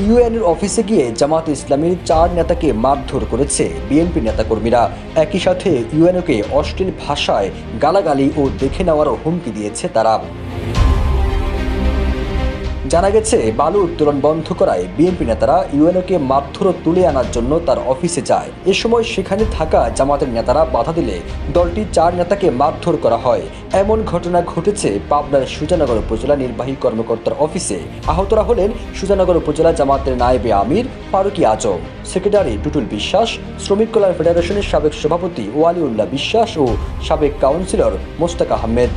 ইউএনের অফিসে গিয়ে জামাত ইসলামীর 4 নেতাকে মারধর করেছে বিএনপি নেতাকর্মীরা। একই সাথে ইউএনওকে অশ্লীল ভাষায় গালাগালি ও দেখে নেওয়ারও হুমকি দিয়েছে তারা। জানা গেছে, বালু উত্তোলন বন্ধ করায় বিএনপি নেতারা ইউএনওকে মারধর তুলে আনার জন্য তার অফিসে যায়। এ সময় সেখানে থাকা জামাতের নেতারা বাধা দিলে দলটির 4 নেতাকে মারধর করা হয়। এমন ঘটনা ঘটেছে পাবনার সুজানগর উপজেলা নির্বাহী কর্মকর্তার অফিসে। আহতরা হলেন সুজানগর উপজেলা জামাতের নায়েবে আমির ফারুকী আজম, সেক্রেটারি টুটুল বিশ্বাস, শ্রমিক কল্যাণ ফেডারেশনের সাবেক সভাপতি ওয়ালিউল্লাহ বিশ্বাস ও সাবেক কাউন্সিলর মোস্তাক আহমেদ।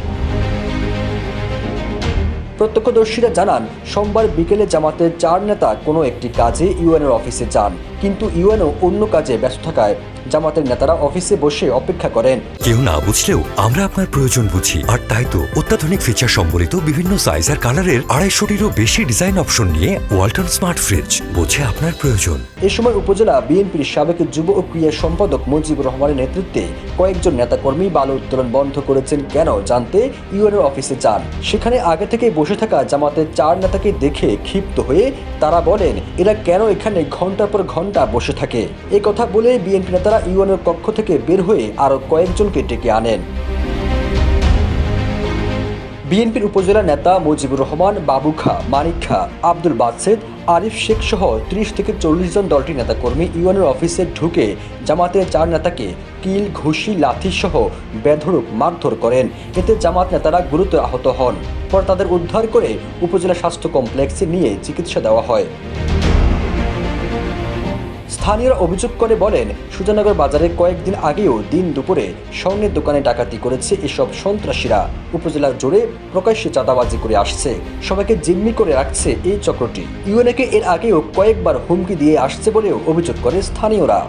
প্রত্যক্ষদর্শীরা জানান, সোমবার বিকেলে জামাতের 4 নেতা কোনো একটি কাজে ইউএনওর অফিসে যান, কিন্তু ইউএনও অন্য কাজে ব্যস্ত থাকায় জামাতের নেতারা অফিসে বসে অপেক্ষা করেন। কেউ না বুঝলেও আমরা আপনার প্রয়োজন বুঝি, আর তাই তো অত্যাধুনিক ফিচার সম্বলিত বিভিন্ন সাইজ আর কালারের 250-টিরও বেশি ডিজাইন অপশন নিয়ে ওয়ালটন স্মার্ট ফ্রিজ বোঝে আপনার প্রয়োজন। এ সময় উপজেলা বিএনপির সাবেক যুব ও ক্রীড়া সম্পাদক মুজিবুর রহমানের নেতৃত্বে কয়েকজন নেতাকর্মী বালু উত্তোলন বন্ধ করেছেন কেন জানতে ইউএনওর অফিসে যান। সেখানে আগে থেকে বসে থাকা জামাতের 4 নেতাকে দেখে ক্ষিপ্ত হয়ে তারা বলেন, এরা কেন এখানে ঘন্টার পর ঘন্টা বসে থাকে। এই কথা বলে বিএনপি নেতারা ইউএনওর কক্ষ থেকে বের হয়ে আরো কয়েকজনকে ডেকে আনেন। বিএনপির উপজেলা নেতা মুজিবুর রহমান, বাবু খা, মানিক খা, আব্দুল বাদশেদ, আরিফ শেখ সহ 30 থেকে 40 জন দলটির নেতাকর্মী ইউএনের অফিসে ঢুকে জামাতের 4 নেতাকে কিল, ঘুষি, লাথি সহ বেধড়ক মারধর করেন। এতে জামাত নেতারা গুরুতর আহত হন। পর তাদের উদ্ধার করে উপজেলা স্বাস্থ্য কমপ্লেক্সে নিয়ে চিকিৎসা দেওয়া হয়। স্থানীয়রা অভিযোগ করে বলেন, সুজানগর বাজারে কয়েকদিন আগেও দিন দুপুরে স্বর্ণের দোকানে ডাকাতি করেছে এসব সন্ত্রাসীরা। উপজেলা জুড়ে প্রকাশ্যে চাঁদাবাজি করে আসছে, সবাইকে জিম্মি করে রাখছে এই চক্রটি। ইউএনএকে এর আগেও কয়েকবার হুমকি দিয়ে আসছে বলেও অভিযোগ করে স্থানীয়রা।